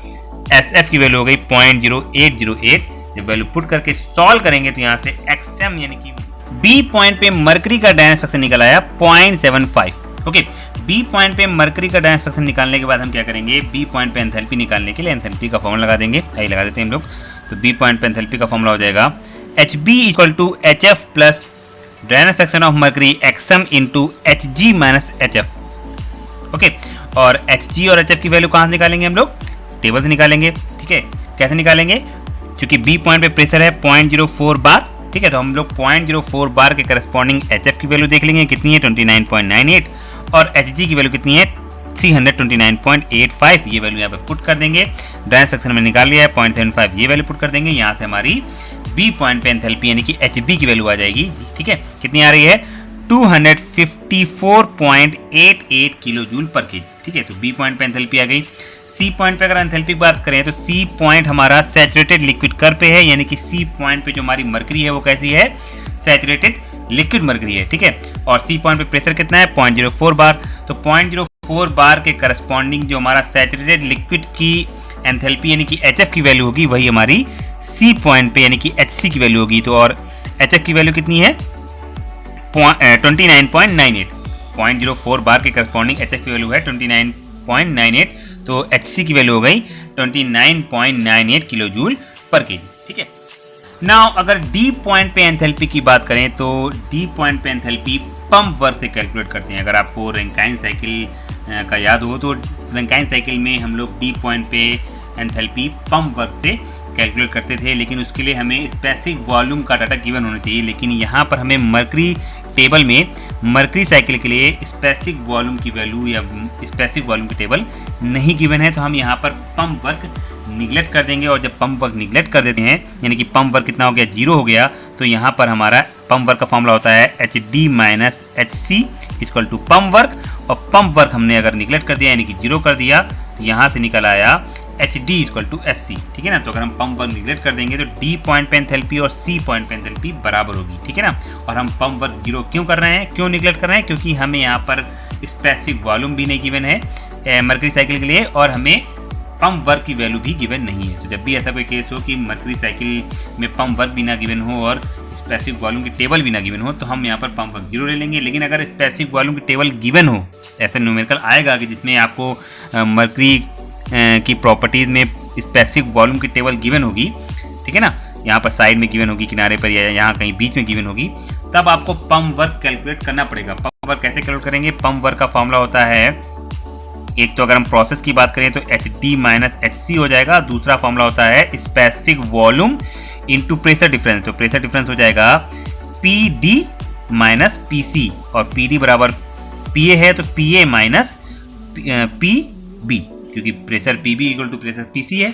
एसएफ की वैल्यू हो गई 0.0808। जब वैल्यू पुट करके सॉल्व करेंगे तो यहाँ से एक्सएम यानी कि बी पॉइंट पे मर्करी का डायनेमिक स्ट्रक्चर निकल आया 0.75। ओके, बी पॉइंट पे मर्करी का डायनेमिक स्ट्रक्चर निकालने के बाद हम क्या करेंगे? बी पॉइंट पे एंथैल्पी निकालने के लिए एंथैल्पी का फॉर्मूला लगा देंगे। आइए लगा देते हैं हम लोग। तो बी पॉइंट पे एंथैल्पी का फॉर्मूला हो जाएगा H B equal to H F plus dynamic section of mercury X M into H G minus H F. Okay, और एच जी और एच एफ की वैल्यू कहाँ से निकालेंगे हम लोग? टेबल से निकालेंगे। ठीक है, कैसे निकालेंगे? क्योंकि बी पॉइंट पे प्रेशर है 0.04 बार। ठीक है, तो हम लोग 0.04 बार के करस्पॉन्डिंग एच एफ की वैल्यू देख लेंगे कितनी है? 29.98, और एच जी की वैल्यू कितनी है? 329.85। ये वैल्यू यहाँ पे पुट कर देंगे। डायनेमिक सेक्शन में निकाल लिया है 0.75, ये वैल्यू पुट कर देंगे। यहाँ से हमारी बी पॉइंट पे एंथैल्पी यानी कि एच बी की वैल्यू आ जाएगी। ठीक है, कितनी आ रही है? 254.88 किलो जूल पर केजी। ठीक है, तो बी पॉइंट पे एंथैल्पी आ गई। सी पॉइंट पे अगर एंथैल्पी की बात करें तो सी पॉइंट हमारा सैचुरेटेड लिक्विड कर्व पे है, यानी कि सी पॉइंट पे जो हमारी मर्करी है वो कैसी है? सैचुरेटेड लिक्विड मर्करी है। ठीक है, और सी पॉइंट पे प्रेशर कितना है? 0.04 बार। तो 0.04 बार के करस्पॉन्डिंग जो हमारा सैचुरेटेड लिक्विड की एंथैल्पी यानी कि एच एफ की वैल्यू होगी वही हमारी सी पॉइंट पे यानी कि एच सी की वैल्यू होगी। तो और एच एफ की वैल्यू कितनी है? 29.98। 0.04 बार के करस्पॉन्डिंग एच एफ की वैल्यू है 29.98, तो एच सी की वैल्यू हो गई 29.98 किलो जूल पर केजी। ठीक है, नाउ अगर डी पॉइंट पे एंथैल्पी की बात करें तो डी पॉइंट पे एंथैल्पी पंप वर्क से कैलकुलेट करते हैं। अगर आपको रैंकाइन साइकिल का याद हो तो रैंकाइन साइकिल में हम लोग डी पॉइंट पे एंथैल्पी पंप वर्क से कैलकुलेट करते थे, लेकिन उसके लिए हमें स्पेसिफिक वॉल्यूम का डाटा गिवन होना चाहिए। लेकिन यहाँ पर हमें मर्करी टेबल में मर्करी साइकिल के लिए स्पेसिफिक वॉल्यूम की वैल्यू या स्पेसिफिक वॉल्यूम की टेबल नहीं गिवन है, तो हम यहाँ पर पंप वर्क निगलेक्ट कर देंगे। और जब पंप वर्क निगलेक्ट कर देते हैं यानी कि पंप वर्क कितना हो गया? 0 हो गया, तो यहाँ पर हमारा पंप वर्क का फॉर्मूला होता है H D minus H C equal to pump work. और पंप वर्क हमने अगर निगलेक्ट कर दिया यानी कि 0 कर दिया, तो यहाँ से निकल आया H D equal to S C. ठीक है ना, तो अगर हम पंप वर्क निगलेक्ट कर देंगे तो डी पॉइंट पे एंथैल्पी और सी पॉइंट पे एंथैल्पी बराबर होगी। ठीक है ना, और हम पंप वर्क 0 क्यों कर रहे हैं, क्यों निगलेक्ट कर रहे हैं? क्योंकि हमें यहाँ पर स्पेसिफिक वॉल्यूम भी नहीं गिवन है मर्करी साइकिल के लिए, और हमें पंप वर्क की वैल्यू भी गिवन नहीं है। तो जब भी ऐसा कोई केस हो कि मर्करी साइकिल में पंप वर्क भी ना गिवन हो और स्पेसिफिक वॉल्यूम की टेबल भी ना गिवन हो, तो हम यहाँ पर पंप वर्क 0 ले लेंगे। लेकिन अगर स्पेसिफिक वॉल्यूम की टेबल गिवन हो, ऐसा न्यूमेरिकल आएगा कि जिसमें आपको मर्करी की प्रॉपर्टीज में स्पेसिफिक वॉल्यूम की टेबल गिवन होगी, ठीक है ना, यहाँ पर साइड में गिवन होगी, किनारे पर या यहाँ कहीं बीच में गिवन होगी, तब आपको पंप वर्क कैलकुलेट करना पड़ेगा। पंप वर्क कैसे कैलकुलेट करेंगे? पंप वर्क का फॉर्मूला होता है, एक तो अगर हम प्रोसेस की बात करें तो H D minus H C हो जाएगा, दूसरा फॉर्मूला होता है specific volume into pressure difference. तो प्रेशर डिफरेंस हो जाएगा P D minus P C, और पी डी बराबर पी ए है तो P A minus P B, क्योंकि pressure P B equal to pressure P C है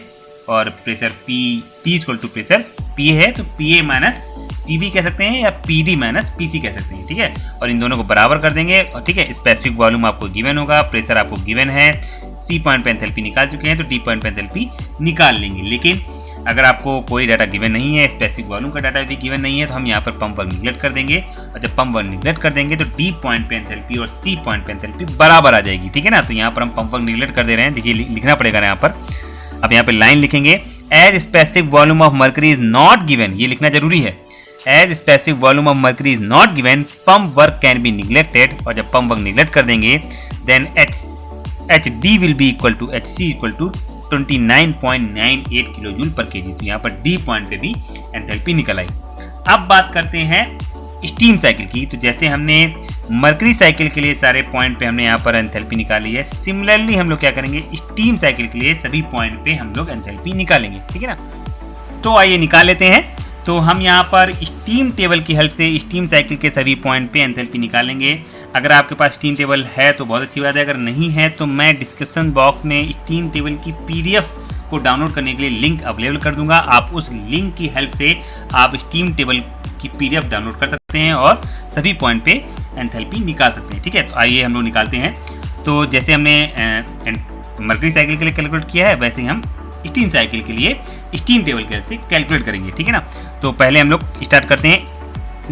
और pressure P T equal to pressure P A है, तो P A minus P B कह सकते हैं या P D minus P C कह सकते हैं, ठीक है। और इन दोनों को बराबर कर देंगे और ठीक है, स्पेसिफिक वॉल्यूम आपको गिवन होगा, प्रेशर आपको गिवन है, सी पॉइंट पे एंथैल्पी निकाल चुके हैं तो डी पॉइंट पे एंथैल्पी निकाल लेंगे। लेकिन अगर आपको कोई डाटा गिवन नहीं है, स्पेसिफिक वॉल्यूम का डाटा भी गिवन नहीं है, तो हम यहाँ पर पंप वर्क निगलेक्ट कर देंगे और जब पंप वर्क निगलेक्ट कर देंगे तो डी पॉइंट पे एंथैल्पी और सी पॉइंट पे एंथैल्पी बराबर आ जाएगी, ठीक है ना। तो यहाँ पर हम पंप वर्क निगलेक्ट कर दे रहे हैं, देखिए लिखना पड़ेगा यहाँ पर। अब यहाँ पे लाइन लिखेंगे, as specific volume of mercury is not given, ये लिखना जरूरी है। As specific volume of mercury is not given, pump work can be neglected, और जब पंप वर्क निगलेक्ट कर देंगे then H D will be equal to H C equal to 29.98 kilo joule per KG. तो यहाँ पर D point पे भी enthalpy निकल आई। अब बात करते हैं स्टीम साइकिल की। तो जैसे हमने मर्करी साइकिल के लिए सारे पॉइंट पे हमने यहाँ पर एंथैल्पी निकाली है, सिमिलरली हम लोग क्या करेंगे, स्टीम साइकिल के लिए सभी पॉइंट पे हम लोग एंथैल्पी निकालेंगे, ठीक है ना। तो आइए निकाल लेते हैं। तो हम यहाँ पर स्टीम टेबल की हेल्प से स्टीम साइकिल के सभी पॉइंट पे एंथैल्पी निकालेंगे। अगर आपके पास स्टीम टेबल है तो बहुत अच्छी बात है, अगर नहीं है तो मैं डिस्क्रिप्शन बॉक्स में स्टीम टेबल की पीडीएफ को डाउनलोड करने के लिए लिंक अवेलेबल कर दूंगा। आप उस लिंक की हेल्प से आप स्टीम टेबल की पीडीएफ डाउनलोड कर सकते हैं और सभी पॉइंट पे एंथैल्पी निकाल सकते हैं, ठीक है। तो आइए हम लोग निकालते हैं। तो जैसे हमने मर्करी साइकिल के लिए कैलकुलेट किया है, वैसे ही हम स्टीम साइकिल के लिए स्टीम टेबल के हेल्प से कैलकुलेट करेंगे, ठीक है ना। तो पहले हम लोग स्टार्ट करते हैं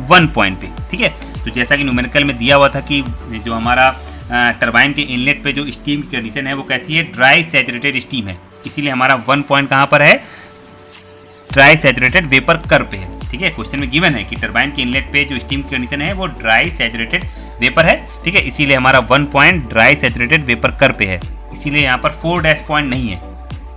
1 पॉइंट पे, ठीक है। तो जैसा कि न्यूमेरिकल में दिया हुआ था कि जो हमारा टरबाइन के इनलेट पे जो स्टीम की कंडीशन है वो कैसी है, ड्राई सैचुरेटेड स्टीम है, इसीलिए हमारा 1 पॉइंट कहाँ पर है, ड्राई सैचुरेटेड वेपर कर्व पे है, ठीक है। क्वेश्चन में गिवन है कि टरबाइन के इनलेट पे जो स्टीम की कंडीशन है वो ड्राई सैचुरेटेड वेपर है, ठीक है। इसीलिए हमारा 1 point dry saturated vapour curve पे है, इसीलिए यहाँ पर 4 डैश पॉइंट नहीं है,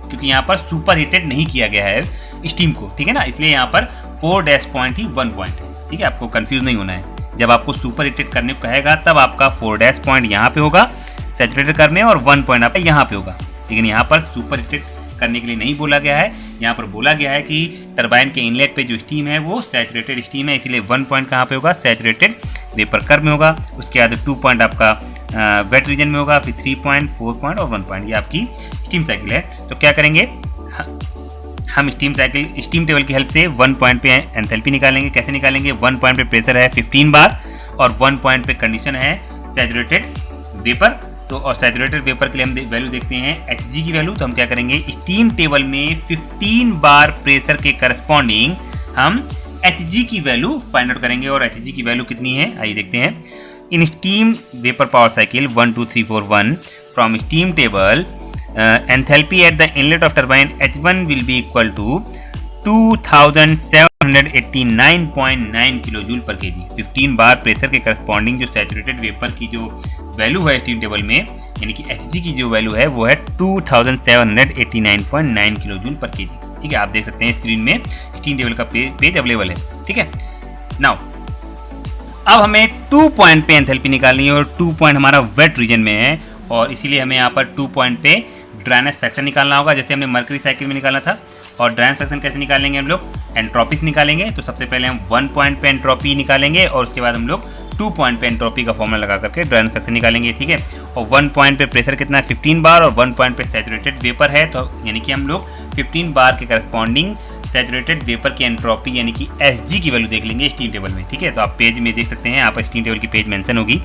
क्योंकि यहाँ पर सुपर हीटेड नहीं किया गया है स्टीम को, ठीक है ना। इसलिए यहाँ पर 4 डैश पॉइंट ही 1 पॉइंट है, ठीक है। आपको कंफ्यूज नहीं होना है, जब आपको सुपर हीटेड करने को कहेगा तब आपका 4 डैश पॉइंट यहाँ पे होगा सैचुरेटेड कर्व में और 1 पॉइंट आपका यहाँ पे होगा। लेकिन यहाँ पर सुपर हीटेड करने के लिए नहीं बोला गया है, यहाँ पर बोला गया है कि टरबाइन के इनलेट पे जो स्टीम है वो सैचुरेटेड स्टीम है, इसलिए 1 पॉइंट कहाँ पे होगा, सैचुरेटेड वेपर कर्व में होगा। उसके बाद 2 पॉइंट आपका वेट रीजन में होगा, फिर 3 पॉइंट, 4 पॉइंट और 1 पॉइंट, ये आपकी स्टीम साइकिल है। तो क्या करेंगे, हम स्टीम टेबल की हेल्प से 1 पॉइंट पे एंथैल्पी निकालेंगे। कैसे निकालेंगे, 1 पॉइंट पे प्रेशर है 15 बार और 1 पॉइंट पे कंडीशन है सैचुरेटेड वेपर। तो और सैचुरेटेड वेपर के लिए हम वैल्यू देखते हैं Hg की वैल्यू। तो हम क्या करेंगे, स्टीम टेबल में 15 बार प्रेशर के करस्पॉन्डिंग हम Hg की वैल्यू फाइंड आउट करेंगे। और Hg की वैल्यू कितनी है, आइए देखते हैं। In steam vapour power cycle 1 2 3 4 1 from steam table enthalpy at the inlet of turbine H1 will be equal to 2789.9 kilo joule per KG. 15 bar pressure के करस्पॉन्डिंग जो सैचुरेटेड वेपर की जो वैल्यू है स्टीम टेबल में, यानी कि Hg की जो वैल्यू है वो है 2789.9 किलो जूल पर केजी, ठीक है। आप देख सकते हैं स्क्रीन में स्टीम टेबल का पेज अवेलेबल है, ठीक है। नाउ अब हमें 2 पॉइंट पे एंथैल्पी निकालनी है और 2 पॉइंट हमारा वेट रीजन में है, और इसीलिए हमें यहाँ पर 2 पॉइंट पे ड्राइनेस फ्रैक्शन निकालना होगा, जैसे हमने मर्करी साइकिल में निकाला था। और ड्राइनेस फ्रैक्शन कैसे निकालेंगे, हम लोग एंट्रोपी से निकालेंगे। तो सबसे पहले हम 1 पॉइंट पे एंट्रोपी निकालेंगे और उसके बाद हम लोग 2 पॉइंट पे एंट्रोपी का फॉर्मूला लगा करके ड्राइनेस फ्रैक्शन निकालेंगे, ठीक है। और 1 पॉइंट पे प्रेशर कितना है, 15 बार, और 1 पॉइंट पे सैचुरेटेड वेपर है, तो यानी कि हम लोग 15 बार के करस्पॉन्डिंग सैचुरेटेड वेपर की एंट्रोपी यानी कि Sg की वैल्यू देख लेंगे स्टीम टेबल में, ठीक है। तो आप पेज में देख सकते हैं, यहाँ पर स्टीम टेबल की पेज मेंशन होगी।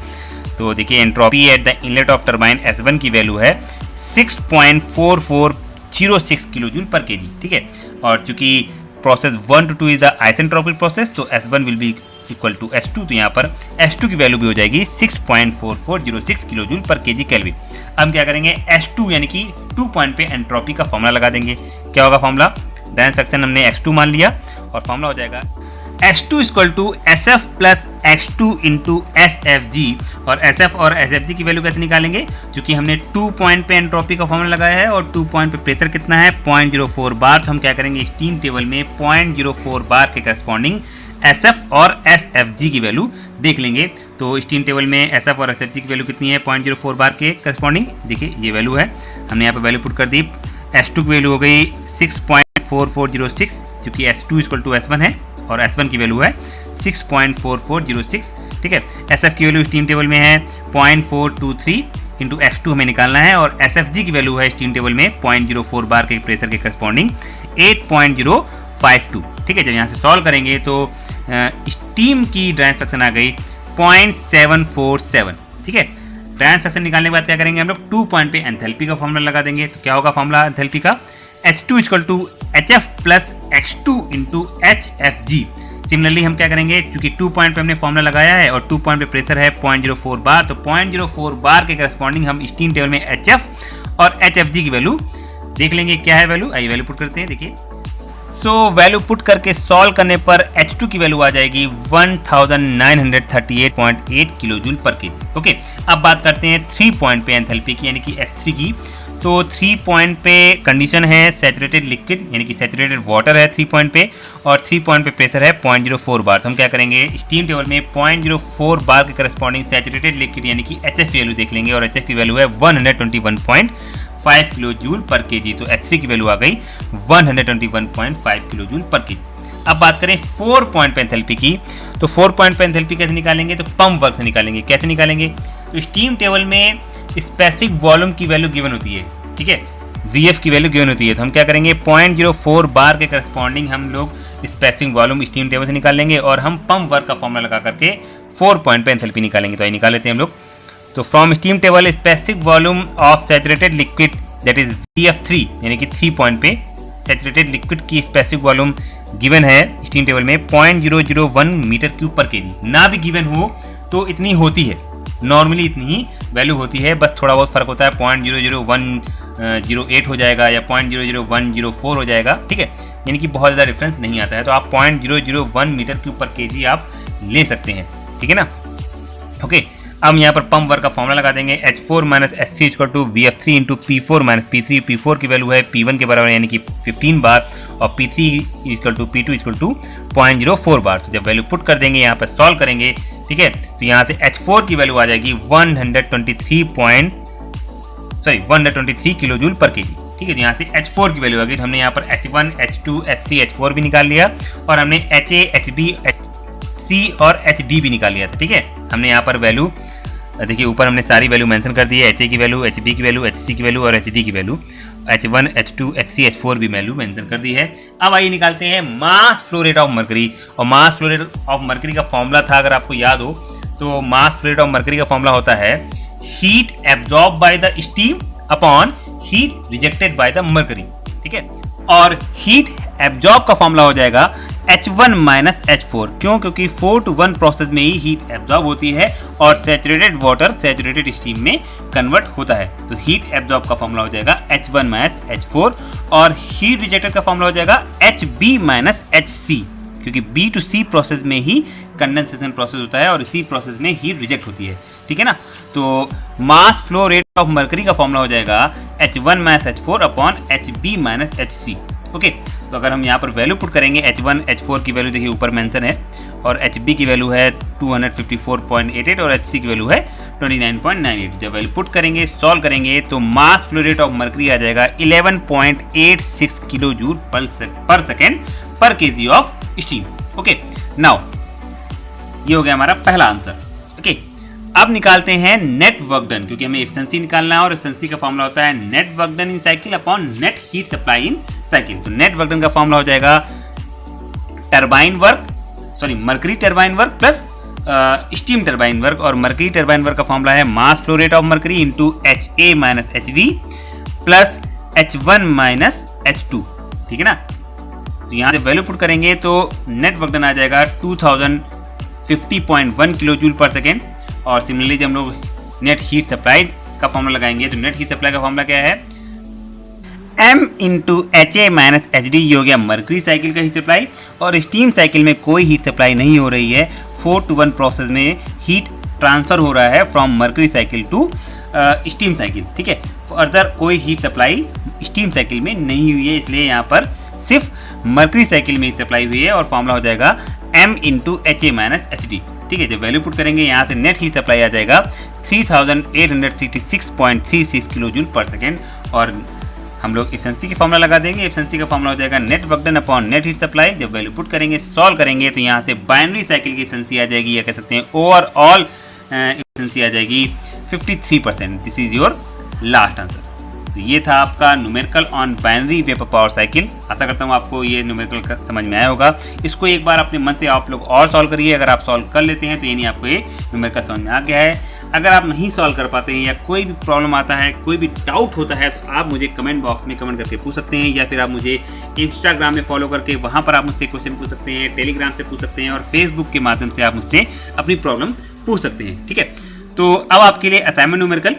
तो देखिए entropy eight the inlet of turbine S1 की वैल्यू है 6.4406 किलो जूल पर केजी, ठीक है। और चूंकि process 1 to 2 is the isentropic process, तो S1 will be equal to S2, तो यहाँ पर S2 की वैल्यू भी हो जाएगी 6.4406 kilo joule per KG kelvin. अब क्या करेंगे, S2 यानी कि 2 पॉइंट पे एंट्रोपी का फॉर्मूला लगा देंगे। क्या होगा फॉर्मूला, डायन सेक्शन हमने x2 मान लिया और फॉर्मूला हो जाएगा S2 equal to SF plus X2 into SFG। और SF और SFG की वैल्यू कैसे निकालेंगे, क्योंकि हमने 2 पॉइंट पे एंट्रोपी का फॉर्मूला लगाया है और 2 पॉइंट पे प्रेशर कितना है 0.04 बार। तो हम क्या करेंगे, स्टीम टेबल में 0.04 बार के करस्पॉन्डिंग SF और SFG की वैल्यू देख लेंगे। तो स्टीम टेबल में SF और SFG की वैल्यू कितनी है, 0.04 बार के करस्पॉन्डिंग। देखिए ये वैल्यू है, हमने यहाँ पे वैल्यू पुट कर दी। S2 की वैल्यू हो गई 6.4406, क्योंकि S2 इक्वल टू S1 है और S1 की वैल्यू है 6.4406 ठीक है। SF की वैल्यू स्टीम टेबल में है 0.423 इंटू x2 हमें निकालना है, और SFG की वैल्यू है स्टीम टेबल में 0.04 बार के प्रेशर के करस्पॉन्डिंग 8.052, ठीक है। जब यहाँ से सॉल्व करेंगे तो स्टीम की ड्राइंग फ्रैक्शन आ गई 0.747, ठीक है। ड्राइंग फ्रैक्शन निकालने के बाद क्या करेंगे हम लोग, 2 पॉइंट पे एंथैल्पी का फॉर्मूला लगा देंगे। तो क्या होगा फॉर्मूला एंथैल्पी का, H2 equal to HF plus X2 into HFG। Similarly हम क्या करेंगे, क्योंकि 2 पॉइंट पे हमने फॉर्मूला लगाया है और 2 पॉइंट पे प्रेशर है 0.04 बार, तो 0.04 बार के करस्पॉन्डिंग हम स्टीम टेबल में HF और HFG की वैल्यू देख लेंगे क्या है वैल्यू। आइए वैल्यू पुट करते हैं, देखिए। सो वैल्यू पुट करके सॉल्व करने पर H2 की वैल्यू आ जाएगी 1938.8 kilo joule per KG. Okay, अब बात करते हैं 3 पॉइंट पे एंथैल्पी की, यानी कि S3 की। तो 3 पॉइंट पे कंडीशन है सैचुरेटेड लिक्विड, यानी कि सैचुरेटेड वाटर है 3 पॉइंट पे, और 3 पॉइंट पे प्रेशर है 0.04 बार। तो हम क्या करेंगे, स्टीम टेबल में 0.04 बार के करस्पॉन्डिंग सैचुरेटेड लिक्विड यानी कि HF की वैल्यू देख लेंगे, और HF की वैल्यू है 121.5 किलो जूल पर केजी। तो H3 की वैल्यू आ गई 121.5 किलो जूल पर केजी। अब बात करें 4 पॉइंट पे एंथैल्पी की, तो 4 पॉइंट पे एंथैल्पी कैसे निकालेंगे, तो पंप वर्क से निकालेंगे। कैसे निकालेंगे, तो स्टीम टेबल में स्पेसिफिक वॉल्यूम की वैल्यू गिवन होती है, ठीक है, VF की वैल्यू गिवन होती है। तो हम क्या करेंगे, 0.04 बार के करस्पॉन्डिंग हम लोग स्पेसिफिक वॉल्यूम स्टीम टेबल से निकाल लेंगे, और हम पंप वर्क का फॉर्मूला लगा करके 4 पॉइंट पे एंथैल्पी निकालेंगे। तो आइए निकाल लेते हैं हम लोग। तो from steam table specific volume of saturated liquid that is VF3, यानी कि 3 पॉइंट पे सैचुरेटेड लिक्विड की स्पेसिफिक वॉल्यूम गिवन है स्टीम टेबल में 0.001 मीटर क्यूब पर केजी। ना भी गिवन हो तो इतनी होती है, नॉर्मली इतनी ही वैल्यू होती है, बस थोड़ा बहुत फर्क होता है, 0.00108 हो जाएगा या 0.00104 हो जाएगा, ठीक है, यानी कि बहुत ज़्यादा डिफरेंस नहीं आता है। तो आप 0.001 मीटर क्यूब पर केजी आप ले सकते हैं, ठीक है ना। ओके, अब यहाँ पर पंप वर्क का फॉर्मूला लगा देंगे, H4 minus H3 equal to VF3 into P4 minus P3। P4 की वैल्यू है P1 के बराबर यानी कि 15 बार, और P3 equal to P2 equal to 0.04 bar. तो जब वैल्यू पुट कर देंगे, यहाँ पर सॉल्व करेंगे, ठीक है, तो यहाँ से H4 की वैल्यू आ जाएगी 123 किलो जूल पर केजी, ठीक है। तो यहाँ से H4 की वैल्यू आ गई। तो हमने यहाँ पर H1, H2, H3, H4 भी निकाल लिया, और हमने HA, HB, HC और HD भी निकाल लिया था, ठीक है। हमने यहाँ पर वैल्यू देखिए, ऊपर हमने सारी वैल्यू मेंशन कर दी है, HA की वैल्यू, HB की वैल्यू, HC की वैल्यू और HD की value, H1, H2, H3, H4 भी वैल्यू मेंशन कर दी है। अब आइए निकालते हैं mass flow rate of mercury, और mass flow rate of mercury का फॉर्मूला था, अगर आपको याद हो तो mass flow rate of mercury का फॉर्मूला होता है heat absorb by the steam upon heat rejected by the mercury, ठीक है। और हीट एब्जॉर्ब का फॉर्मूला हो जाएगा H1 माइनस H4। क्यों, क्योंकि 4 to 1 प्रोसेस में ही हीट एब्जॉर्ब होती है और सैचुरेटेड वाटर सैचुरेटेड स्टीम में कन्वर्ट होता है। तो हीट एब्जॉर्ब का फॉर्मूला हो जाएगा H1 माइनस H4, और हीट रिजेक्टेड का फॉर्मूला हो जाएगा HB माइनस HC, क्योंकि B to C प्रोसेस में ही कंडेंसेशन प्रोसेस होता है और इसी प्रोसेस में हीट रिजेक्ट होती है, ठीक है ना। तो mass flow rate of mercury का फॉर्मूला हो जाएगा H1 minus H4 upon HB minus HC। Okay, तो अगर हम यहाँ पर वैल्यू पुट करेंगे, H1, H4 की वैल्यू देखिए ऊपर मेंशन है, और HB की वैल्यू है 254.88 और HC की वैल्यू है 29.98। जब वैल्यू पुट करेंगे, सॉल्व करेंगे, तो mass flow rate of mercury आ जाएगा 11.86 kilo joule per second per KG of steam. Okay, now ये हो गया हमारा पहला आंसर। ओके, अब निकालते हैं नेट वर्क डन, क्योंकि हमें एफिशिएंसी निकालना है, और एफिशिएंसी का फॉर्मूला होता है net work done in cycle upon net heat supply in cycle. तो नेट वर्क डन का फॉर्मूला हो जाएगा mercury turbine work plus steam turbine work, और मरकरी टरबाइन वर्क का फॉर्मूला है मास flow rate of mercury into HA minus HV plus H1 minus H2, ठीक है ना। तो यहाँ से वैल्यू पुट करेंगे तो नेट वर्क डन आ जाएगा 2050.1 किलो जूल पर सेकेंड। और सिमिलरली जब हम लोग नेट हीट सप्लाई का फॉर्मूला लगाएंगे, तो नेट हीट सप्लाई का फॉर्मूला क्या है, M into HA minus HD। ये हो गया मरकरी साइकिल का हीट सप्लाई, और स्टीम साइकिल में कोई हीट सप्लाई नहीं हो रही है, 4 to 1 प्रोसेस में हीट ट्रांसफर हो रहा है from mercury cycle to steam cycle, ठीक है। फर्दर कोई हीट सप्लाई स्टीम साइकिल में नहीं हुई है, इसलिए यहाँ पर सिर्फ मरकरी साइकिल में हीट सप्लाई हुई है, और फॉर्मूला हो जाएगा M into HA minus HD, ठीक है। जब वैल्यू पुट करेंगे, यहाँ से नेट हीट सप्लाई आ जाएगा 3866.36 किलो जूल पर सेकेंड, और हम लोग एफिशिएंसी का फॉर्मूला लगा देंगे। एफिशिएंसी का फॉर्मूला हो जाएगा net work done upon net heat supply. जब वैल्यू पुट करेंगे, सॉल्व करेंगे, तो यहाँ से बाइनरी साइकिल की एफिशिएंसी आ जाएगी, या कह सकते हैं ओवरऑल एफिशिएंसी आ जाएगी 53%। This is your last answer. तो ये था आपका numerical on binary vapour power cycle. आशा करता हूँ आपको ये न्यूमेरिकल समझ में आया होगा। इसको एक बार अपने मन से आप लोग और सॉल्व करिए। अगर आप सॉल्व कर लेते हैं तो यानी आपको ये न्यूमेरिकल समझ में आ गया है। अगर आप नहीं सॉल्व कर पाते हैं या कोई भी प्रॉब्लम आता है, कोई भी डाउट होता है, तो आप मुझे कमेंट बॉक्स में कमेंट करके पूछ सकते हैं, या फिर आप मुझे इंस्टाग्राम में फॉलो करके वहाँ पर आप मुझसे क्वेश्चन पूछ सकते हैं, टेलीग्राम से पूछ सकते हैं, और फेसबुक के माध्यम से आप मुझसे अपनी प्रॉब्लम पूछ सकते हैं। ठीक है, तो अब आपके लिए असाइनमेंट न्यूमेरिकल,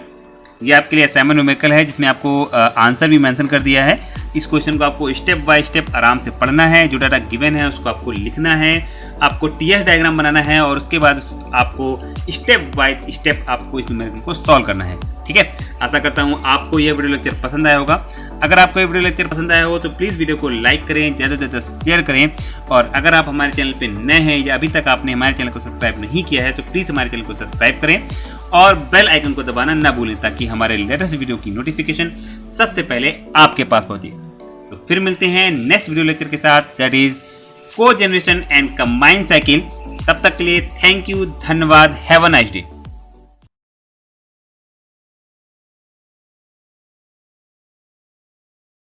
ये आपके लिए असाइनमेंट न्यूमेरिकल है, जिसमें आपको आंसर भी मेंशन कर दिया है। इस क्वेश्चन को आपको स्टेप बाय स्टेप आराम से पढ़ना है। जो डाटा गिवन है उसको आपको लिखना है, आपको टीएस डायग्राम बनाना है, और उसके बाद आपको स्टेप बाय स्टेप आपको इस न्यूमेरिकल को सॉल्व करना है। ठीक है, आशा करता हूँ आपको यह वीडियो लेक्चर पसंद आया होगा। अगर आपको ये वीडियो लेक्चर पसंद आया हो तो प्लीज़ वीडियो को लाइक करें, ज़्यादा से ज़्यादा शेयर करें, और अगर आप हमारे चैनल पे नए हैं या अभी तक आपने हमारे चैनल को सब्सक्राइब नहीं किया है तो प्लीज़ हमारे चैनल को सब्सक्राइब करें और बेल आइकन को दबाना ना भूलें, ताकि हमारे लेटेस्ट वीडियो की नोटिफिकेशन सबसे पहले आपके पास पहुंचे। तो फिर मिलते हैं नेक्स्ट वीडियो लेक्चर के साथ, दैट इज को जनरेशन एंड कंबाइंड साइकिल। तब तक के लिए थैंक यू, धन्यवाद, हैव अ नाइस डे।